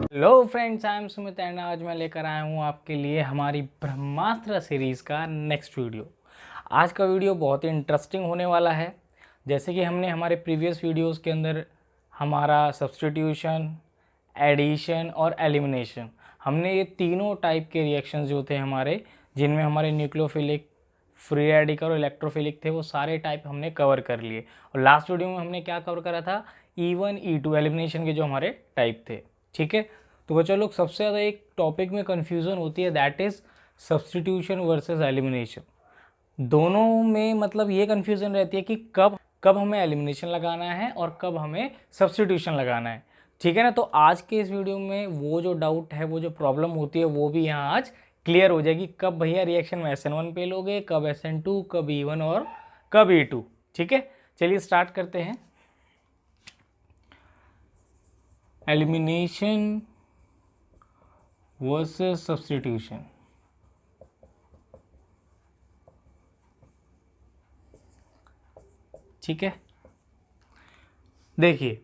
Hello friends, I am Sumit and आज मैं लेकर आया हूँ आपके लिए हमारी ब्रह्मास्त्र सीरीज़ का नेक्स्ट वीडियो। आज का वीडियो बहुत ही इंटरेस्टिंग होने वाला है। जैसे कि हमने हमारे प्रीवियस वीडियोस के अंदर हमारा सब्स्टिट्यूशन, एडिशन और एलिमिनेशन, हमने ये तीनों टाइप के रिएक्शंस जो थे हमारे, जिनमें हमारे न्यूक्लियोफिलिक, फ्री रेडिकल और इलेक्ट्रोफिलिक थे, वो सारे टाइप हमने कवर कर लिए। और लास्ट वीडियो में हमने क्या कवर करा था? E1 E2 एलिमिनेशन के जो हमारे टाइप थे। ठीक है, तो बच्चों लोग सबसे ज़्यादा एक टॉपिक में कन्फ्यूज़न होती है, that is substitution versus elimination. दोनों में मतलब ये कन्फ्यूज़न रहती है कि कब कब हमें एलिमिनेशन लगाना है और कब हमें सब्स्टिट्यूशन लगाना है। ठीक है ना, तो आज के इस वीडियो में वो जो डाउट है, वो जो प्रॉब्लम होती है, वो भी यहाँ आज क्लियर हो जाएगी। कब भैया रिएक्शन में SN1 पे लोगे, कब SN2, कब E1 और कब E2। ठीक है, चलिए स्टार्ट करते हैं। Elimination versus substitution. ठीक है, देखिए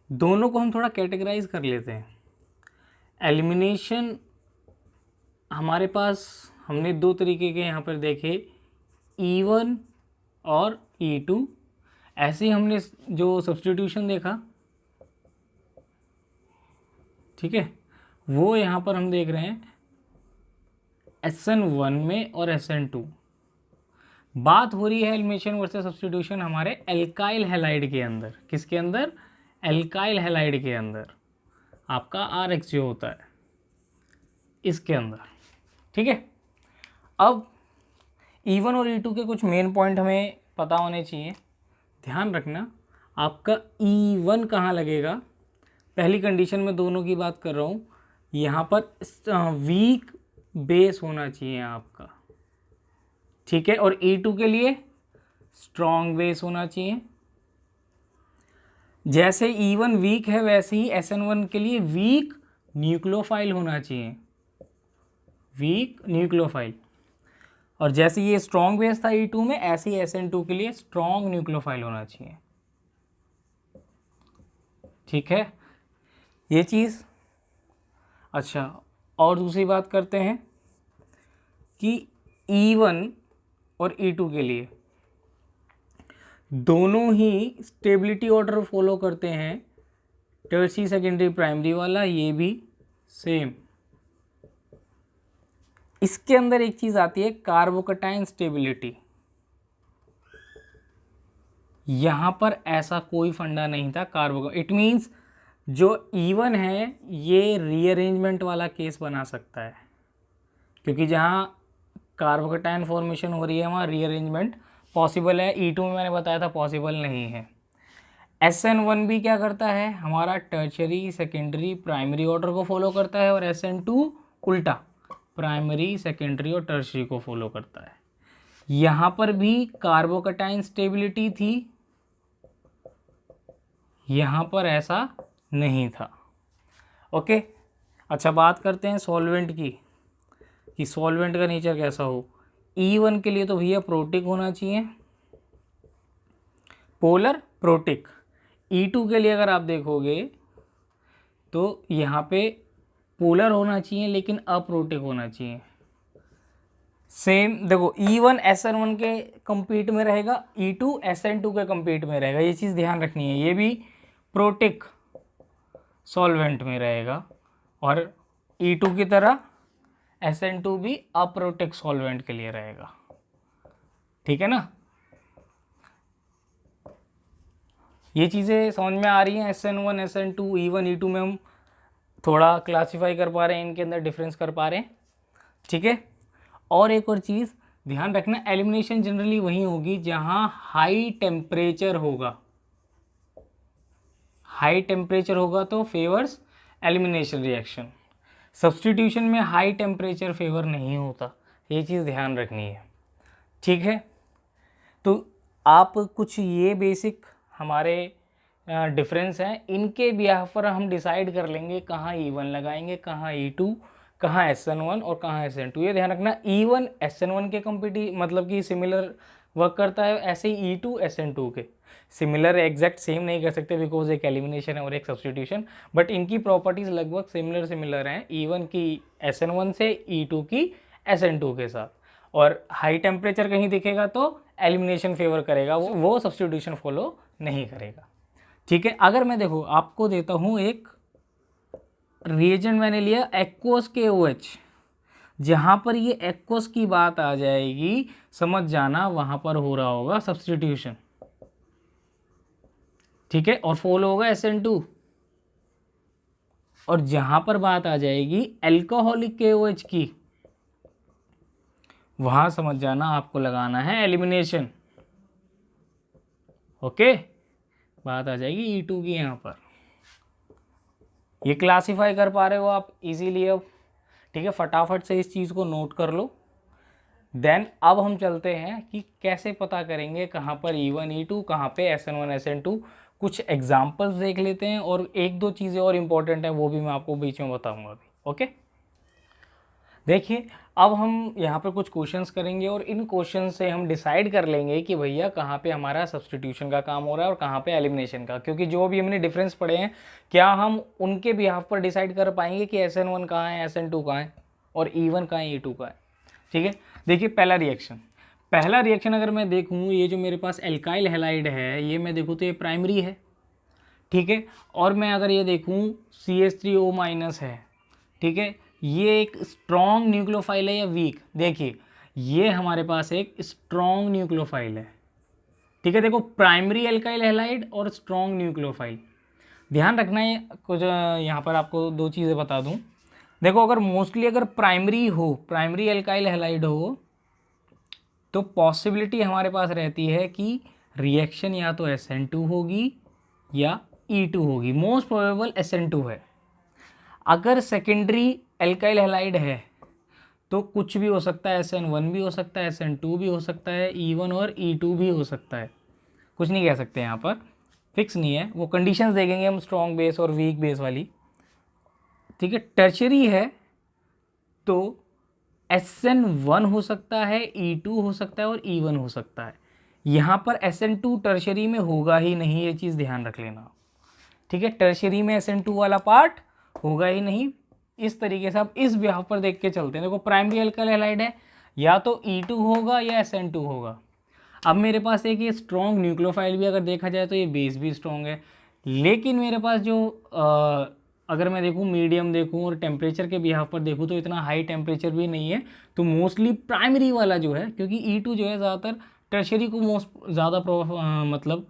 दोनों को हम थोड़ा कैटेगराइज कर लेते हैं। एलिमिनेशन हमारे पास हमने दो तरीके के यहाँ पर देखे, E1 और E2। ऐसे ही हमने जो सब्स्टिट्यूशन देखा, ठीक है, वो यहाँ पर हम देख रहे हैं SN1 में और SN2। बात हो रही है एलिमिनेशन वर्सेस सब्स्टिट्यूशन हमारे एल्काइल हैलाइड के अंदर। किसके अंदर? एल्काइल हैलाइड के अंदर, आपका RX जो होता है इसके अंदर। ठीक है, अब E1 और E2 के कुछ मेन पॉइंट हमें पता होने चाहिए। ध्यान रखना, आपका E1 कहाँ लगेगा। पहली कंडीशन में दोनों की बात कर रहा हूँ, यहाँ पर वीक बेस होना चाहिए आपका। ठीक है, और E2 के लिए स्ट्रॉन्ग बेस होना चाहिए। जैसे E1 वीक है, वैसे ही SN1 के लिए वीक न्यूक्लियोफाइल होना चाहिए, वीक न्यूक्लियोफाइल। और जैसे ये स्ट्रॉन्ग बेस था E2 में, ऐसे ही SN2 के लिए स्ट्रॉन्ग न्यूक्लियोफाइल होना चाहिए। ठीक है, ये चीज़। अच्छा, और दूसरी बात करते हैं कि E1 और E2 के लिए दोनों ही स्टेबिलिटी ऑर्डर फॉलो करते हैं, टर्शियरी, सेकेंडरी, प्राइमरी वाला, ये भी सेम। इसके अंदर एक चीज़ आती है कार्बोकटाइन स्टेबिलिटी। यहाँ पर ऐसा कोई फंडा नहीं था कार्बो। इट मीन्स जो E1 है ये रीअरेंजमेंट वाला केस बना सकता है, क्योंकि जहाँ कार्बोकटाइन फॉर्मेशन हो रही है वहाँ रीअरेंजमेंट पॉसिबल है। E2 में मैंने बताया था पॉसिबल नहीं है। SN1 भी क्या करता है, हमारा टर्शियरी, सेकेंडरी, प्राइमरी ऑर्डर को फॉलो करता है, और SN2 उल्टा प्राइमरी, सेकेंडरी और टर्शियरी को फॉलो करता है। यहाँ पर भी कार्बोकटाइन स्टेबिलिटी थी, यहाँ पर ऐसा नहीं था। ओके, अच्छा बात करते हैं सॉल्वेंट की, कि सॉल्वेंट का नेचर कैसा हो। E1 के लिए तो भैया प्रोटिक होना चाहिए, पोलर प्रोटिक। E2 के लिए अगर आप देखोगे तो यहाँ पे पोलर होना चाहिए लेकिन अप्रोटिक होना चाहिए। सेम देखो, E1 SN1 के कंपीट में रहेगा, E2 SN2 के कंपीट में रहेगा। ये चीज़ ध्यान रखनी है, ये भी प्रोटिक सॉल्वेंट में रहेगा, और E2 की तरह SN2 भी अप्रोटिक सॉल्वेंट के लिए रहेगा। ठीक है ना, ये चीज़ें समझ में आ रही हैं। SN1, SN2, E1, E2 में हम थोड़ा क्लासीफाई कर पा रहे हैं, इनके अंदर डिफरेंस कर पा रहे हैं। ठीक है, और एक और चीज़ ध्यान रखना, एलिमिनेशन जनरली वहीं होगी जहां हाई टेम्परेचर होगा। हाई टेम्परेचर होगा तो फेवर्स एलिमिनेशन रिएक्शन। सब्स्टिट्यूशन में हाई टेम्परेचर फेवर नहीं होता, ये चीज़ ध्यान रखनी है। ठीक है, तो आप कुछ ये बेसिक हमारे डिफरेंस हैं, इनके बिहार पर हम डिसाइड कर लेंगे कहाँ E1 लगाएंगे, कहाँ E2, कहाँ SN1 और कहाँ SN2। ये ध्यान रखना, E1 SN1 के मतलब कि सिमिलर वर्क करता है, ऐसे ही E2 SN2 के। सिमिलर एग्जैक्ट सेम नहीं कर सकते बिकॉज एक एलिमिनेशन है और एक सब्स्टिट्यूशन, बट इनकी प्रॉपर्टीज़ लगभग सिमिलर हैं, E1 की SN1 से E2 की SN2 के साथ। और हाई टेम्परेचर कहीं दिखेगा तो एलिमिनेशन फेवर करेगा, वो सब्स्टिट्यूशन फॉलो नहीं करेगा। ठीक है, अगर मैं देखो आपको देता हूँ एक रिएजेंट, मैंने लिया एक्वस KOH, जहाँ पर ये एक्वस की बात आ जाएगी समझ जाना वहाँ पर हो रहा होगा सब्स्टिट्यूशन। ठीक है, और फॉलो होगा SN2। और जहाँ पर बात आ जाएगी एल्कोहलिक KOH की, वहाँ समझ जाना आपको लगाना है एलिमिनेशन। ओके, बात आ जाएगी E2 की यहाँ पर। ये क्लासिफाई कर पा रहे हो आप इजीली अब? ठीक है, फटाफट से इस चीज़ को नोट कर लो। देन अब हम चलते हैं कि कैसे पता करेंगे कहाँ पर E1 E2, कहाँ पे SN1 SN2। कुछ एग्जाम्पल्स देख लेते हैं और एक दो चीज़ें और इम्पोर्टेंट हैं वो भी मैं आपको बीच में बताऊंगा अभी। ओके, देखिए अब हम यहाँ पर कुछ क्वेश्चंस करेंगे और इन क्वेश्चन से हम डिसाइड कर लेंगे कि भैया कहाँ पे हमारा सब्स्टिट्यूशन का काम हो रहा है और कहाँ पे एलिमिनेशन का, क्योंकि जो भी हमने डिफरेंस पढ़े हैं क्या हम उनके बिहाफ पर डिसाइड कर पाएंगे कि SN1 कहाँ है, SN2 कहाँ है और E1 कहाँ है, E2 कहाँ है। ठीक है, देखिए पहला रिएक्शन अगर मैं देखूँ, ये जो मेरे पास एल्काइल हैलाइड है ये मैं देखूँ तो ये प्राइमरी है। ठीक है, और मैं अगर ये देखूँ CH3O- है। ठीक है, ये एक स्ट्रॉन्ग न्यूक्लियोफाइल है या वीक? देखिए ये हमारे पास एक स्ट्रॉन्ग न्यूक्लियोफाइल है। ठीक है, देखो प्राइमरी एल्काइल हैलाइड और स्ट्रॉन्ग न्यूक्लियोफाइल, ध्यान रखना है कुछ। यहाँ पर आपको दो चीज़ें बता दूँ। देखो अगर मोस्टली अगर प्राइमरी एल्काइल हैलाइड हो तो पॉसिबिलिटी हमारे पास रहती है कि रिएक्शन या तो SN2 होगी या E2 होगी। मोस्ट प्रोबेबल SN2 है। अगर सेकेंडरी एल्काइल हैलाइड है तो कुछ भी हो सकता है, SN1 भी हो सकता है, SN2 भी हो सकता है, E1 और E2 भी हो सकता है। कुछ नहीं कह सकते, यहाँ पर फिक्स नहीं है। वो कंडीशंस देखेंगे हम स्ट्रॉन्ग बेस और वीक बेस वाली। ठीक है, टर्शरी है तो SN1 हो सकता है, E2 हो सकता है और E1 हो सकता है। यहाँ पर SN2 टर्शरी में होगा ही नहीं, ये चीज़ ध्यान रख लेना। ठीक है, टर्शरी में SN2 वाला पार्ट होगा ही नहीं। इस तरीके से आप इस ब्याह पर देख के चलते हैं। देखो प्राइमरी अल्काइल हैलाइड है, या तो E2 होगा या SN2 होगा। अब मेरे पास एक ये स्ट्रॉन्ग न्यूक्लियोफाइल भी अगर देखा जाए तो ये बेस भी स्ट्रॉन्ग है, लेकिन मेरे पास जो अगर मैं देखूँ मीडियम देखूँ और टेम्परेचर के बिहाफ पर देखूँ तो इतना हाई टेम्परेचर भी नहीं है। तो मोस्टली प्राइमरी वाला जो है, क्योंकि E2 जो है ज़्यादातर टर्शरी को मोस्ट ज़्यादा मतलब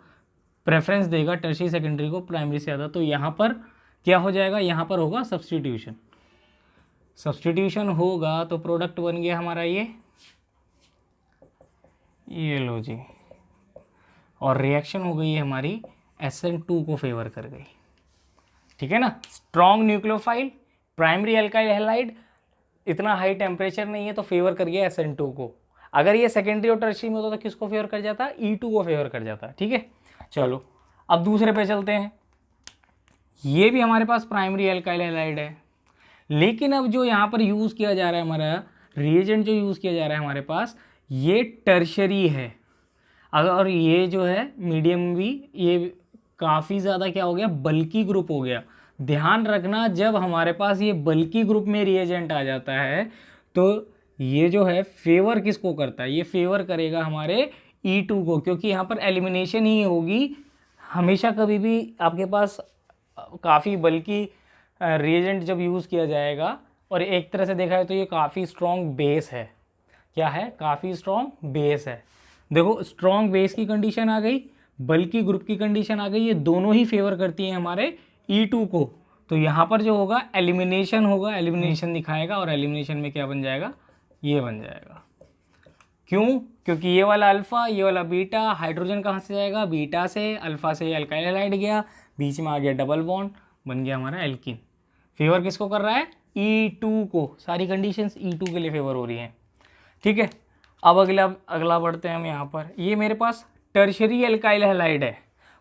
प्रेफरेंस देगा, टर्शरी सेकेंडरी को प्राइमरी से ज़्यादा। तो यहाँ पर क्या हो जाएगा, यहाँ पर होगा सब्स्टिट्यूशन होगा तो प्रोडक्ट बन गया हमारा ये लो जी, और रिएक्शन हो गई है हमारी SN2 को फेवर कर गई। ठीक है ना, strong nucleophile, primary alkyl halide, इतना हाई टेम्परेचर नहीं है तो फेवर कर गया SN2 को। अगर ये सेकेंडरी और टर्शरी में होता तो किसको फेवर कर जाता? E2 को फेवर कर जाता। ठीक है, चलो अब दूसरे पे चलते हैं। ये भी हमारे पास प्राइमरी एल्काइल हैलाइड है, लेकिन अब जो यहाँ पर यूज़ किया जा रहा है, हमारा रिएजेंट जो यूज़ किया जा रहा है हमारे पास, ये टर्शरी है। अगर ये जो है मीडियम भी, ये काफ़ी ज़्यादा क्या हो गया, बल्की ग्रुप हो गया। ध्यान रखना जब हमारे पास ये बल्की ग्रुप में रिएजेंट आ जाता है तो ये जो है फेवर किसको करता है? ये फेवर करेगा हमारे E2 को, क्योंकि यहाँ पर एलिमिनेशन ही होगी। हमेशा कभी भी आपके पास काफ़ी बल्की रिएजेंट जब यूज़ किया जाएगा, और एक तरह से देखा है तो ये काफ़ी स्ट्रॉन्ग बेस है। क्या है? काफ़ी स्ट्रॉन्ग बेस है। देखो स्ट्रॉन्ग बेस की कंडीशन आ गई, बल्कि ग्रुप की कंडीशन आ गई, ये दोनों ही फेवर करती हैं हमारे E2 को। तो यहाँ पर जो होगा एलिमिनेशन होगा, एलिमिनेशन दिखाएगा, और एलिमिनेशन में क्या बन जाएगा? ये बन जाएगा। क्यों? क्योंकि ये वाला अल्फ़ा, ये वाला बीटा, हाइड्रोजन कहाँ से जाएगा? बीटा से। अल्फ़ा से अल्काइल हैलाइड गया, बीच में आ गया डबल बॉन्ड, बन गया हमारा एल्कीन। फेवर किसको कर रहा है? E2 को। सारी कंडीशंस E2 के लिए फेवर हो रही हैं। ठीक है, अब अगला बढ़ते हैं हम यहाँ पर। ये मेरे पास टर्शरी एल्काइल हैलाइड है।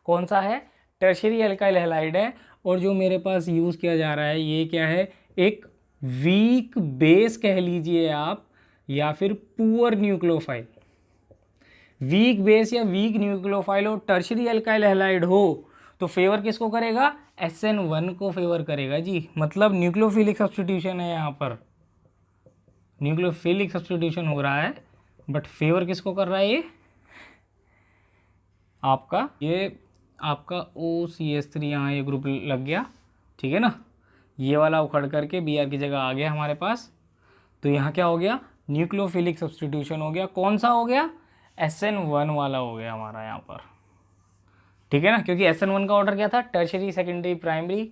कौन सा है? टर्शरी एल्काइल हैलाइड है। और जो मेरे पास यूज़ किया जा रहा है ये क्या है? एक वीक बेस कह लीजिए आप, या फिर पुअर न्यूक्लियोफाइल। वीक बेस या वीक न्यूक्लियोफाइल हो, टर्शरी एल्काइल हैलाइड हो, तो फेवर किसको करेगा? SN1 को फेवर करेगा जी। मतलब न्यूक्लियोफिलिक सब्स्टिट्यूशन है यहाँ पर, न्यूक्लियोफिलिक सब्स्टिट्यूशन हो रहा है, बट फेवर किसको कर रहा है? ये आपका OCH3 यहाँ ये ग्रुप लग गया, ठीक है ना, ये वाला उखड़ करके Br की जगह आ गया हमारे पास। तो यहाँ क्या हो गया? न्यूक्लियोफिलिक सब्स्टिट्यूशन हो गया। कौन सा हो गया? SN1 वाला हो गया हमारा यहाँ पर, ठीक है ना, क्योंकि SN1 का ऑर्डर क्या था? Tertiary, secondary, primary.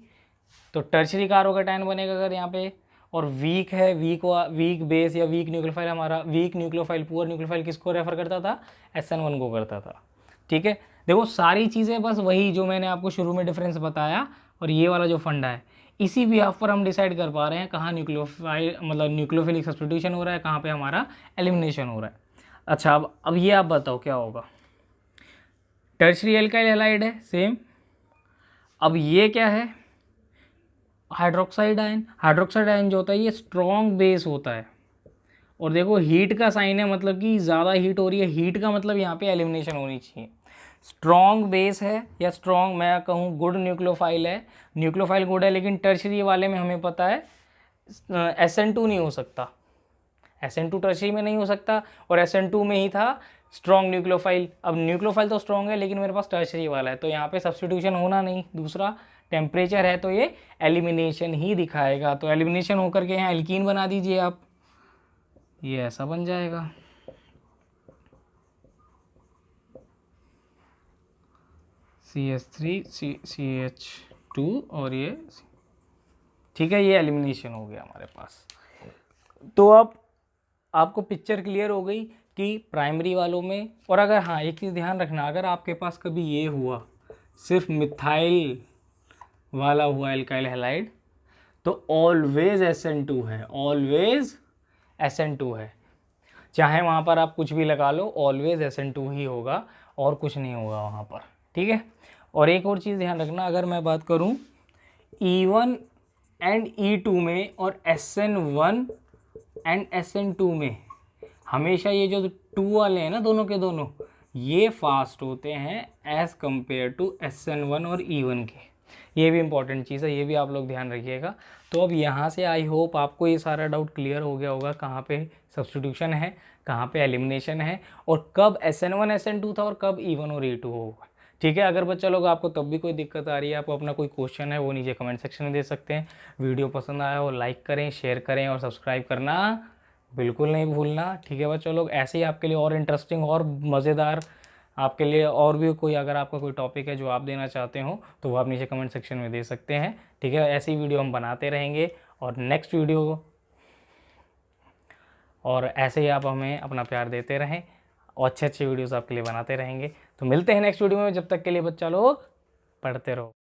तो टर्शरी कार्बोकैटायन बनेगा अगर यहाँ पे, और वीक है, वीक बेस या वीक न्यूक्लियोफाइल, हमारा वीक न्यूक्लियोफाइल, पुअर न्यूक्लियोफाइल किसको रेफर करता था? SN1 को करता था, ठीक है। देखो सारी चीज़ें बस वही जो मैंने आपको शुरू में डिफरेंस बताया, और ये वाला जो फंडा है, इसी बिहाफ पर हम डिसाइड कर पा रहे हैं कहाँ न्यूक्लियोफाइल मतलब न्यूक्लियोफिलिक सब्स्टिट्यूशन हो रहा है, कहाँ पे हमारा एलिमिनेशन हो रहा है। अच्छा, अब ये आप बताओ क्या होगा? टर्शरी एल्काइल हैलाइड है सेम। अब ये क्या है? Hydroxide ion. हाइड्रोक्साइड आयन जो होता है ये स्ट्रॉन्ग बेस होता है, और देखो हीट का साइन है, मतलब कि ज़्यादा हीट हो रही है, हीट का मतलब यहाँ पे एलिमिनेशन होनी चाहिए। स्ट्रॉन्ग बेस है या स्ट्रॉन्ग मैं कहूँ गुड न्यूक्लियोफाइल है, न्यूक्लियोफाइल गुड है, लेकिन टर्शरी वाले में हमें पता है SN2 नहीं हो सकता, SN2 टर्शरी में नहीं हो सकता, और SN2 में ही था स्ट्रॉन्ग न्यूक्लियोफाइल। अब न्यूक्लियोफाइल तो स्ट्रॉन्ग है, लेकिन मेरे पास टर्शरी वाला है, तो यहाँ पे सब्स्टिट्यूशन होना नहीं। दूसरा टेम्परेचर है, तो ये एलिमिनेशन ही दिखाएगा। तो एलिमिनेशन होकर के यहाँ एल्कीन बना दीजिए आप, ये ऐसा बन जाएगा, CH3 CH2 और ये, ठीक है, ये एलिमिनेशन हो गया हमारे पास। तो अब आपको पिक्चर क्लियर हो गई कि प्राइमरी वालों में। और अगर हाँ एक चीज़ ध्यान रखना, अगर आपके पास कभी ये हुआ सिर्फ मिथाइल वाला हुआ एल्काइल हैलाइड, तो ऑलवेज SN2 है, ऑलवेज SN2 है, चाहे वहाँ पर आप कुछ भी लगा लो, ऑलवेज SN2 ही होगा और कुछ नहीं होगा वहाँ पर, ठीक है। और एक और चीज़ ध्यान रखना, अगर मैं बात करूँ E1 एंड E2 में और SN1 एंड SN2 में, हमेशा ये जो 2 वाले हैं ना, दोनों के दोनों, ये फास्ट होते हैं एज़ कम्पेयर टू SN1 और E1 के। ये भी इंपॉर्टेंट चीज़ है, ये भी आप लोग ध्यान रखिएगा। तो अब यहाँ से आई होप आपको ये सारा डाउट क्लियर हो गया होगा, कहाँ पे सब्स्टिट्यूशन है, कहाँ पे एलिमिनेशन है, और कब SN1 SN2 था और कब E1 और E2 होगा, ठीक है। अगर बच्चा लोग आपको तब भी कोई दिक्कत आ रही है, आपको अपना कोई क्वेश्चन है, वो नीचे कमेंट सेक्शन में दे सकते हैं। वीडियो पसंद आया हो लाइक करें, शेयर करें और सब्सक्राइब करना बिल्कुल नहीं भूलना, ठीक है बच्चों लोग। ऐसे ही आपके लिए और इंटरेस्टिंग और मज़ेदार आपके लिए और भी कोई, अगर आपका कोई टॉपिक है जो आप देना चाहते हो, तो वो आप नीचे कमेंट सेक्शन में दे सकते हैं, ठीक है। ऐसी वीडियो हम बनाते रहेंगे, और नेक्स्ट वीडियो, और ऐसे ही आप हमें अपना प्यार देते रहें, और अच्छे अच्छे वीडियोस आपके लिए बनाते रहेंगे। तो मिलते हैं नेक्स्ट वीडियो में, जब तक के लिए बच्चा लोग पढ़ते रहो।